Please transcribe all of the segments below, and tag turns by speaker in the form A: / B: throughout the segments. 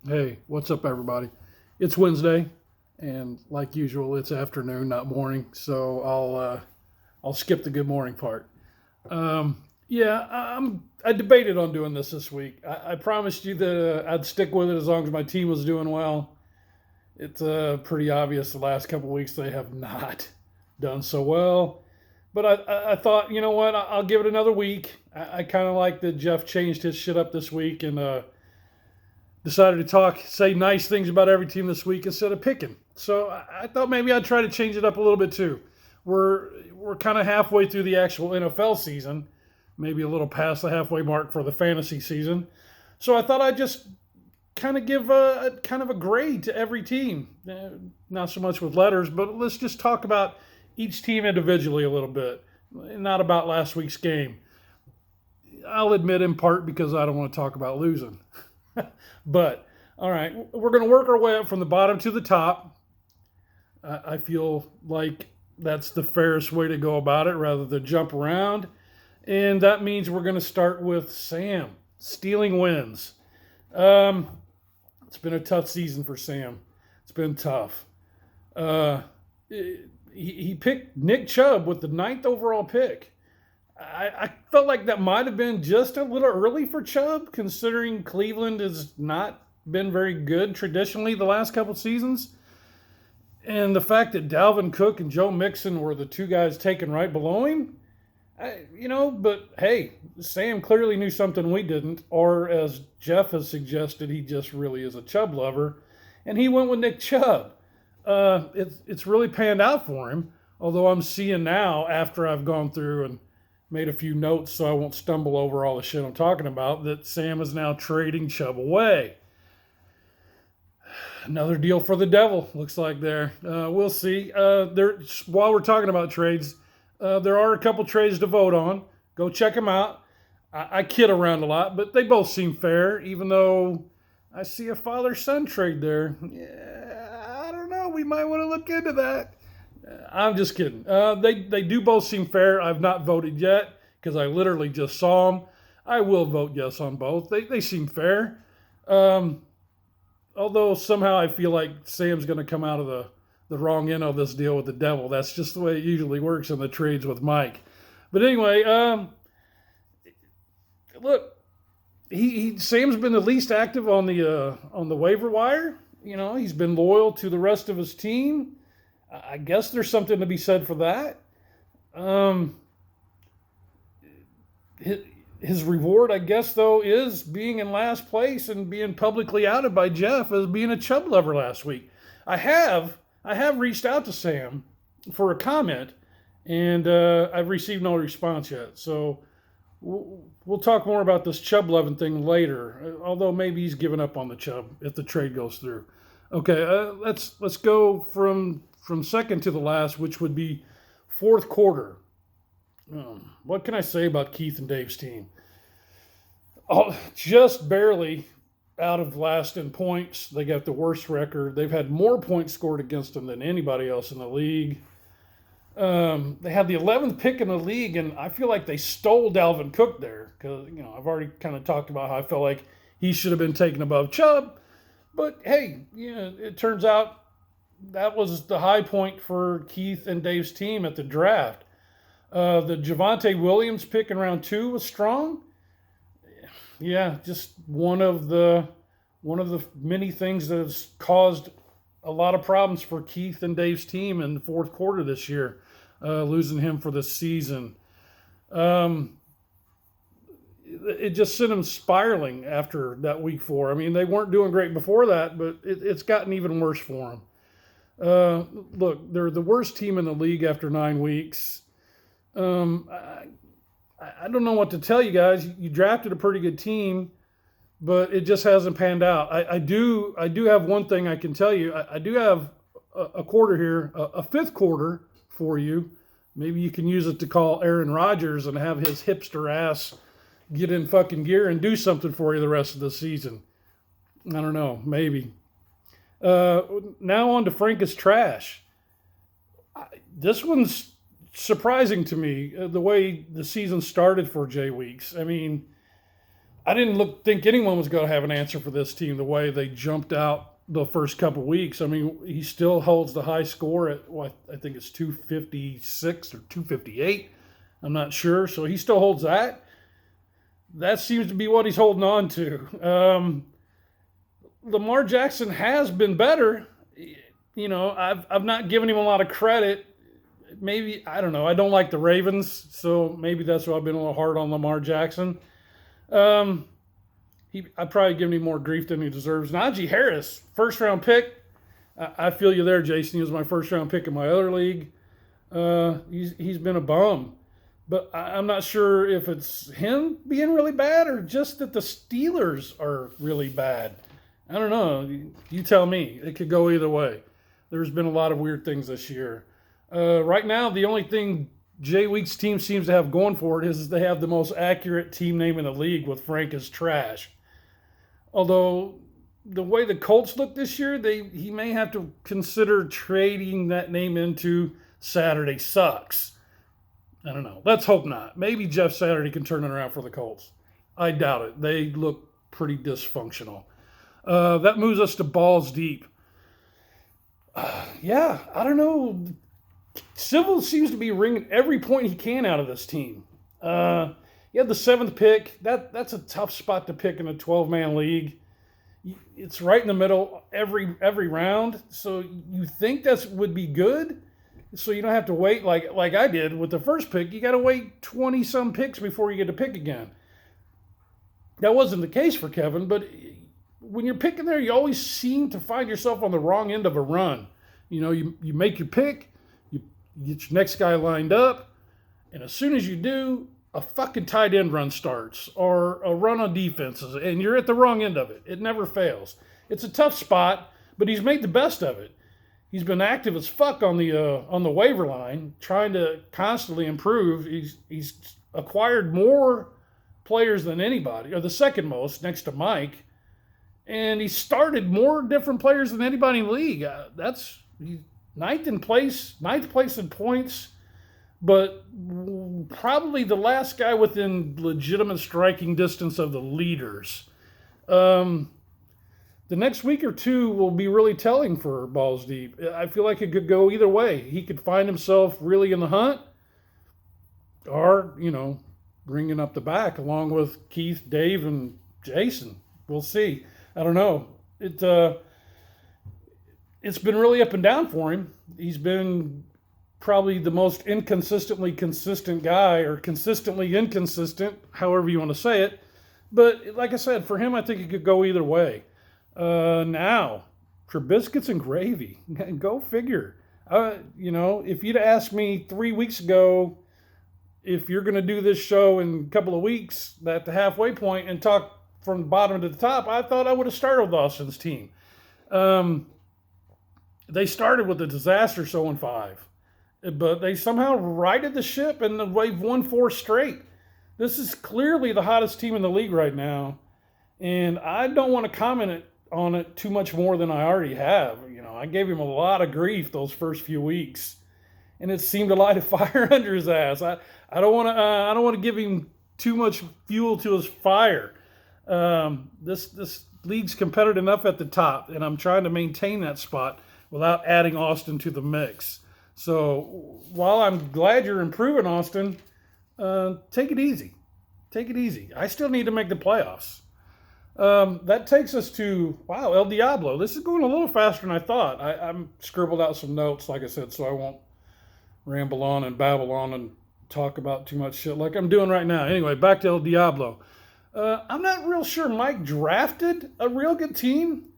A: Hey, what's up, everybody? It's Wednesday, and like usual, it's afternoon, not morning. So I'll skip the good morning part. Yeah, I debated on doing this week. I promised you that I'd stick with it as long as my team was doing well. It's pretty obvious the last couple weeks they have not done so well. But I thought, you know what? I'll give it another week. I kind of like that Jeff changed his shit up this week and decided to say nice things about every team this week instead of picking. So I thought maybe I'd try to change it up a little bit too. We're kind of halfway through the actual NFL season, maybe a little past the halfway mark for the fantasy season. So I thought I'd just kind of give a kind of a grade to every team. Not so much with letters, but let's just talk about each team individually a little bit, not about last week's game. I'll admit in part because I don't want to talk about losing. But all right, we're going to work our way up from the bottom to the top. I feel like that's the fairest way to go about it rather than jump around. And that means we're going to start with Sam stealing wins. It's been a tough season for Sam. It's been tough. Uh, he picked Nick Chubb with the ninth overall pick. I felt like that might have been just a little early for Chubb, considering Cleveland has not been very good traditionally the last couple seasons. And the fact that Dalvin Cook and Joe Mixon were the two guys taken right below him, but hey, Sam clearly knew something we didn't, or as Jeff has suggested, he just really is a Chubb lover, and he went with Nick Chubb. It's really panned out for him, although I'm seeing now after I've gone through and made a few notes so I won't stumble over all the shit I'm talking about, that Sam is now trading Chubb away. Another deal for the devil, looks like there. We'll see. While we're talking about trades, there are a couple trades to vote on. Go check them out. I kid around a lot, but they both seem fair, even though I see a father-son trade there. Yeah, I don't know. We might want to look into that. I'm just kidding. They do both seem fair. I've not voted yet because I literally just saw them. I will vote yes on both. They seem fair. Um, Although somehow I feel like Sam's going to come out of the wrong end of this deal with the devil. That's just the way it usually works in the trades with Mike. But anyway, look, Sam's been the least active on the waiver wire. You know, he's been loyal to the rest of his team. I guess there's something to be said for that. Um, his reward, I guess, though, is being in last place and being publicly outed by Jeff as being a Chubb lover last week. I have reached out to Sam for a comment, and I've received no response yet. So we'll talk more about this Chubb loving thing later. Although maybe he's given up on the Chubb if the trade goes through. Okay, let's go from second to the last, which would be fourth quarter. What can I say about Keith and Dave's team? Oh, just barely out of last in points. They got the worst record. They've had more points scored against them than anybody else in the league. They had the 11th pick in the league, and I feel like they stole Dalvin Cook there because I've already kind of talked about how I felt like he should have been taken above Chubb. But hey, it turns out that was the high point for Keith and Dave's team at the draft. The Javonte Williams pick in round 2 was strong. Yeah, just one of the many things that has caused a lot of problems for Keith and Dave's team in the fourth quarter this year, losing him for the season. Um, it just sent them spiraling after that week 4. I mean, they weren't doing great before that, but it's gotten even worse for them. Look, they're the worst team in the league after 9 weeks. I don't know what to tell you guys. You drafted a pretty good team, but it just hasn't panned out. I do have one thing I can tell you. I do have a quarter here, a fifth quarter for you. Maybe you can use it to call Aaron Rodgers and have his hipster ass get in fucking gear and do something for you the rest of the season. I don't know, maybe. Now on to Frank is trash. This one's surprising to me, the way the season started for Jay Weeks. I mean, I didn't think anyone was going to have an answer for this team the way they jumped out the first couple weeks. I mean, he still holds the high score at what I think it's 256 or 258. I'm not sure. So he still holds that. That seems to be what he's holding on to. Lamar Jackson has been better. You know, I've not given him a lot of credit. Maybe, I don't know. I don't like the Ravens, so maybe that's why I've been a little hard on Lamar Jackson. I've probably given him more grief than he deserves. Najee Harris, first-round pick. I feel you there, Jason. He was my first-round pick in my other league. He's been a bum. But I'm not sure if it's him being really bad or just that the Steelers are really bad. I don't know. You tell me. It could go either way. There's been a lot of weird things this year. Right now, the only thing Jay Week's team seems to have going for it is they have the most accurate team name in the league with Frank is trash. Although the way the Colts look this year, he may have to consider trading that name into Saturday Sucks. I don't know. Let's hope not. Maybe Jeff Saturday can turn it around for the Colts. I doubt it. They look pretty dysfunctional. That moves us to balls deep. Yeah, I don't know. Civil seems to be wringing every point he can out of this team. He had the 7th pick. That's a tough spot to pick in a 12-man league. It's right in the middle every round. So you think that would be good? So you don't have to wait like I did with the first pick. You got to wait 20-some picks before you get to pick again. That wasn't the case for Kevin, but when you're picking there, you always seem to find yourself on the wrong end of a run. You know, you make your pick, you get your next guy lined up, and as soon as you do, a fucking tight end run starts or a run on defenses, and you're at the wrong end of it. It never fails. It's a tough spot, but he's made the best of it. He's been active as fuck on the waiver line, trying to constantly improve. He's acquired more players than anybody, or the second most, next to Mike. And he started more different players than anybody in the league. He's ninth place in points, but probably the last guy within legitimate striking distance of the leaders. The next week or two will be really telling for Balls Deep. I feel like it could go either way. He could find himself really in the hunt or, bringing up the back along with Keith, Dave, and Jason. We'll see. I don't know. It's been really up and down for him. He's been probably the most inconsistently consistent guy, or consistently inconsistent, however you want to say it. But like I said, for him, I think it could go either way. Now, for biscuits and gravy, go figure. If you'd asked me 3 weeks ago if you're going to do this show in a couple of weeks at the halfway point and talk from the bottom to the top, I thought I would have started with Austin's team. They started with a disaster 0-5, but they somehow righted the ship and they've won 4 straight. This is clearly the hottest team in the league right now, and I don't want to comment on it too much more than I already have. I gave him a lot of grief those first few weeks, and it seemed to light a fire under his ass. I don't want to give him too much fuel to his fire. This league's competitive enough at the top, and I'm trying to maintain that spot without adding Austin to the mix. So while I'm glad you're improving, Austin, take it easy. Take it easy. I still need to make the playoffs. That takes us to, El Diablo. This is going a little faster than I thought. I'm scribbled out some notes, like I said, so I won't ramble on and babble on and talk about too much shit like I'm doing right now. Anyway, back to El Diablo. I'm not real sure Mike drafted a real good team.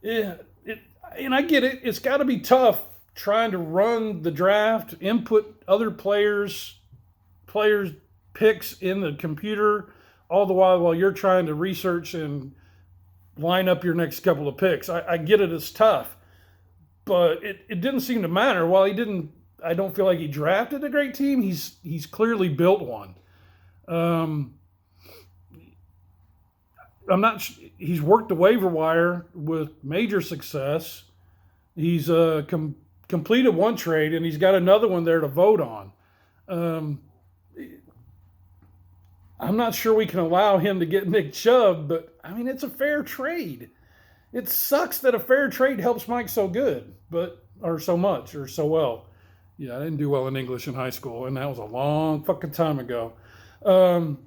A: And I get it. It's got to be tough trying to run the draft, input other players' picks in the computer, all the while you're trying to research and line up your next couple of picks. I get it. It's tough. But it didn't seem to matter. While I don't feel like he drafted a great team, he's clearly built one. He's worked the waiver wire with major success. He's completed one trade, and he's got another one there to vote on. I'm not sure we can allow him to get Nick Chubb, but I mean, it's a fair trade. It sucks that a fair trade helps Mike so good, or so much, or so well. Yeah, I didn't do well in English in high school, and that was a long fucking time ago. Um,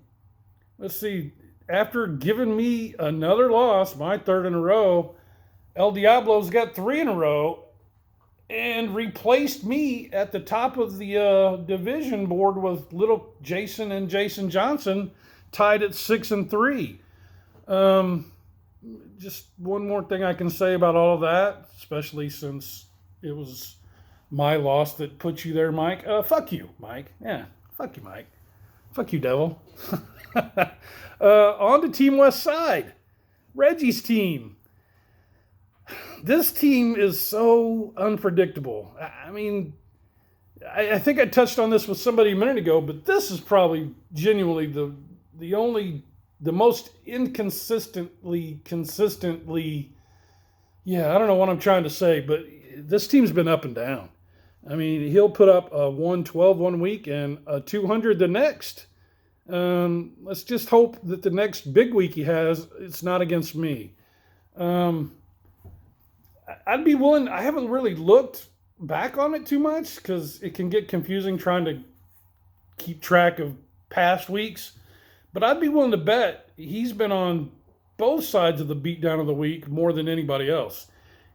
A: let's see. After giving me another loss, my third in a row, El Diablo's got three in a row and replaced me at the top of the division board with little Jason and Jason Johnson tied at 6-3. Just one more thing I can say about all of that, especially since it was my loss that put you there, Mike. Fuck you, Mike. Yeah, fuck you, Mike. Fuck you, devil. On to Team West Side. Reggie's team. This team is so unpredictable. I mean, I think I touched on this with somebody a minute ago, but this is probably genuinely the most consistently, yeah, I don't know what I'm trying to say, but this team's been up and down. I mean, he'll put up a 112 one week and a 200 the next. Let's just hope that the next big week he has, it's not against me. I'd be willing, I haven't really looked back on it too much because it can get confusing trying to keep track of past weeks. But I'd be willing to bet he's been on both sides of the beatdown of the week more than anybody else.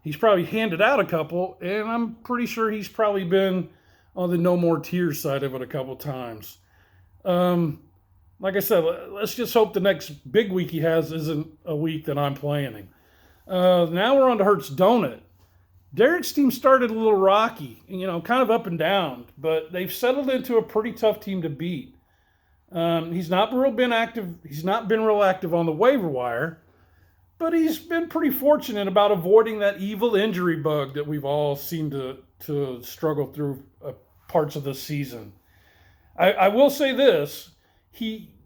A: He's probably handed out a couple, and I'm pretty sure he's probably been on the no more tears side of it a couple times. Like I said, let's just hope the next big week he has isn't a week that I'm playing him. Now we're on to Hurts Donut. Derek's team started a little rocky, kind of up and down, but they've settled into a pretty tough team to beat. He's not been real active on the waiver wire, but he's been pretty fortunate about avoiding that evil injury bug that we've all seemed to struggle through parts of the season. I will say this: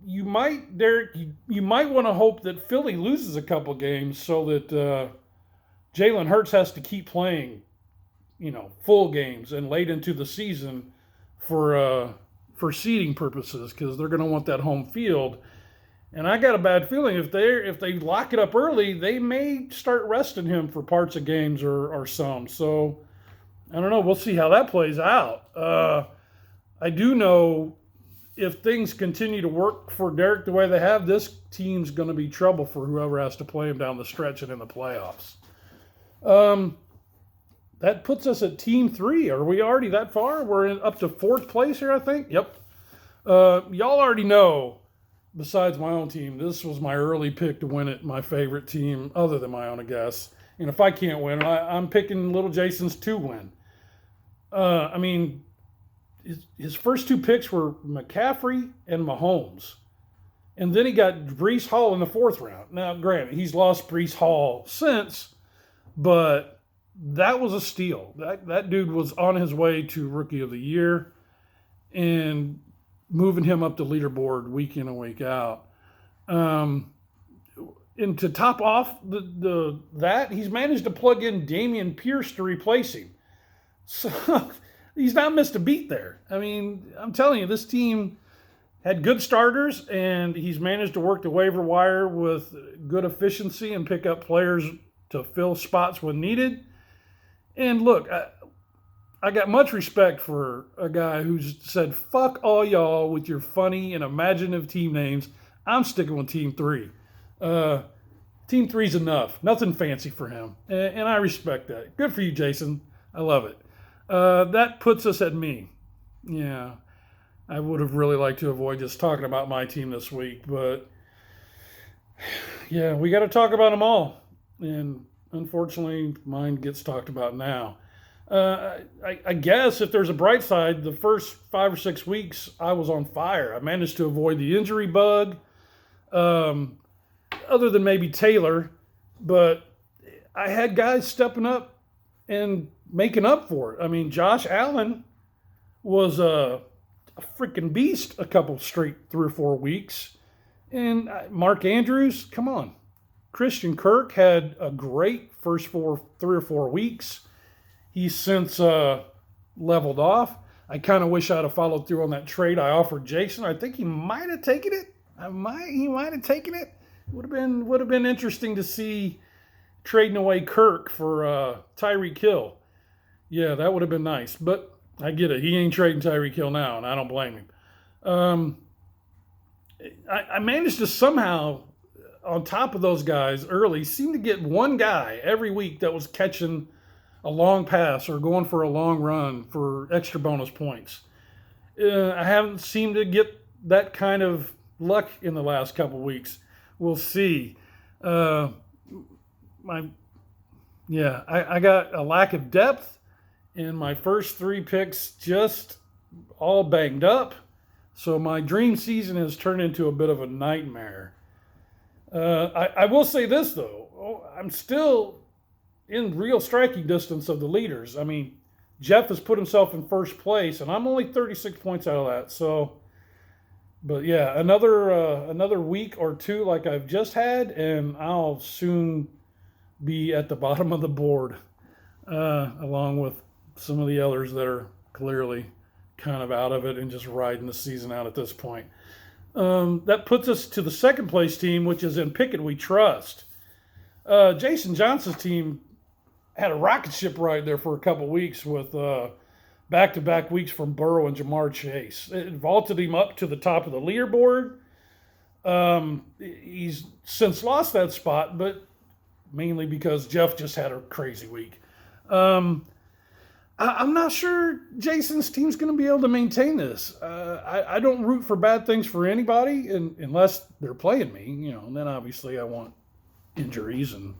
A: you might want to hope that Philly loses a couple games so that Jalen Hurts has to keep playing, full games and late into the season for seeding purposes, because they're going to want that home field. And I got a bad feeling if they lock it up early, they may start resting him for parts of games or some. So I don't know. We'll see how that plays out. I do know if things continue to work for Derek the way they have, this team's going to be trouble for whoever has to play him down the stretch and in the playoffs. That puts us at Team 3. Are we already that far? We're up to 4th place here, I think. Yep. Y'all already know, besides my own team, this was my early pick to win it, my favorite team, other than my own, I guess. And if I can't win, I'm picking Little Jason's to win. I mean, his first 2 picks were McCaffrey and Mahomes. And then he got Breece Hall in the 4th round. Now, granted, he's lost Breece Hall since, but that was a steal. That dude was on his way to Rookie of the Year and moving him up the leaderboard week in and week out. And to top off that, he's managed to plug in Dameon Pierce to replace him. So he's not missed a beat there. I mean, I'm telling you, this team had good starters, and he's managed to work the waiver wire with good efficiency and pick up players to fill spots when needed. And look, I got much respect for a guy who's said, fuck all y'all with your funny and imaginative team names. I'm sticking with Team 3. Team 3's enough. Nothing fancy for him. And I respect that. Good for you, Jason. I love it. That puts us at me. Yeah, I would have really liked to avoid just talking about my team this week, but yeah, we got to talk about them all. And unfortunately, mine gets talked about now. I guess if there's a bright side, the first 5 or 6 weeks, I was on fire. I managed to avoid the injury bug, other than maybe Taylor, but I had guys stepping up and making up for it. I mean, Josh Allen was a freaking beast a couple straight 3 or 4 weeks. And Mark Andrews, come on. Christian Kirk had a great first 3 or 4 weeks. He's since leveled off. I kind of wish I'd have followed through on that trade I offered Jason. I think he might have taken it. He might have taken it. Would have been interesting to see trading away Kirk for Tyreek Hill. Yeah, that would have been nice. But I get it. He ain't trading Tyreek Hill now, and I don't blame him. I managed to somehow, on top of those guys early, seem to get one guy every week that was catching a long pass or going for a long run for extra bonus points. I haven't seemed to get that kind of luck in the last couple weeks. We'll see. I got a lack of depth, and my first 3 picks just all banged up. So my dream season has turned into a bit of a nightmare. I will say this, though. I'm still in real striking distance of the leaders. I mean, Jeff has put himself in first place, and I'm only 36 points out of that. So, but yeah, another week or two like I've just had, and I'll soon be at the bottom of the board, along with some of the others that are clearly kind of out of it and just riding the season out at this point. That puts us to the second place team, which is in Pickett We Trust. Jason Johnson's team had a rocket ship ride there for a couple weeks with back-to-back weeks from Burrow and Jamar Chase. It vaulted him up to the top of the leaderboard. He's since lost that spot, but mainly because Jeff just had a crazy week. I'm not sure Jason's team's going to be able to maintain this. I don't root for bad things for anybody unless they're playing me, and then obviously I want injuries and,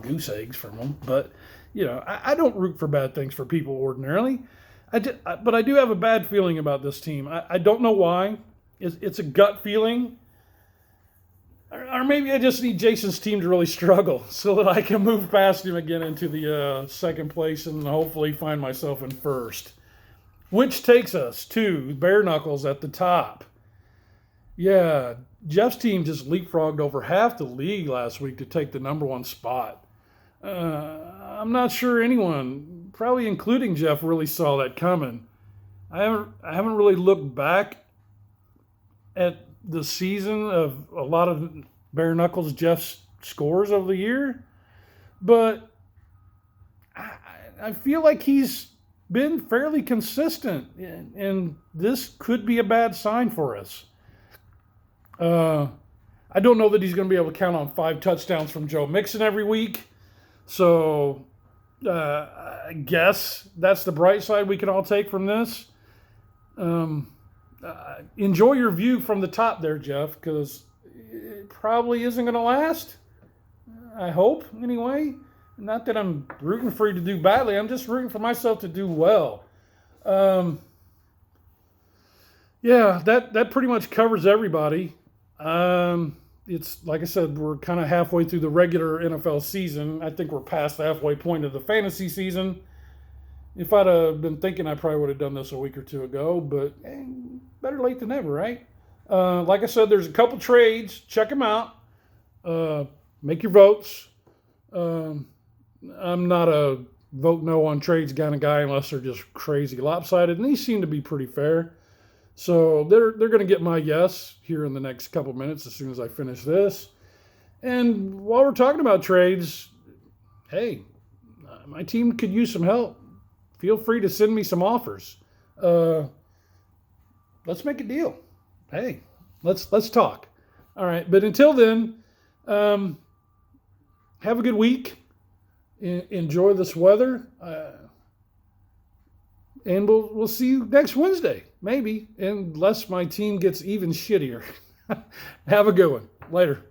A: goose eggs from them. But, I don't root for bad things for people ordinarily. But I do have a bad feeling about this team. I don't know why. It's a gut feeling. Or maybe I just need Jason's team to really struggle so that I can move past him again into the second place and hopefully find myself in first. Which takes us to Bare Knuckles at the top. Yeah, Jeff's team just leapfrogged over half the league last week to take the number 1 spot. I'm not sure anyone, probably including Jeff, really saw that coming. I haven't really looked back at the season of a lot of Bare Knuckles Jeff's scores of the year, but I feel like he's been fairly consistent, and this could be a bad sign for us. I don't know that he's going to be able to count on 5 touchdowns from Joe Mixon every week, so I guess that's the bright side we can all take from this. Enjoy your view from the top there, Jeff, because it probably isn't going to last. I hope, anyway. Not that I'm rooting for you to do badly. I'm just rooting for myself to do well. Yeah, that pretty much covers everybody. It's like I said, we're kind of halfway through the regular NFL season. I think we're past the halfway point of the fantasy season. If I'd have been thinking, I probably would have done this a week or two ago, but better late than never, right? Like I said, there's a couple trades. Check them out. Make your votes. I'm not a vote no on trades kind of guy unless they're just crazy lopsided, and these seem to be pretty fair. So they're going to get my yes here in the next couple minutes as soon as I finish this. And while we're talking about trades, hey, my team could use some help. Feel free to send me some offers. Let's make a deal. Hey, let's talk. All right, but until then, have a good week. Enjoy this weather, and we'll see you next Wednesday, maybe, unless my team gets even shittier. Have a good one. Later.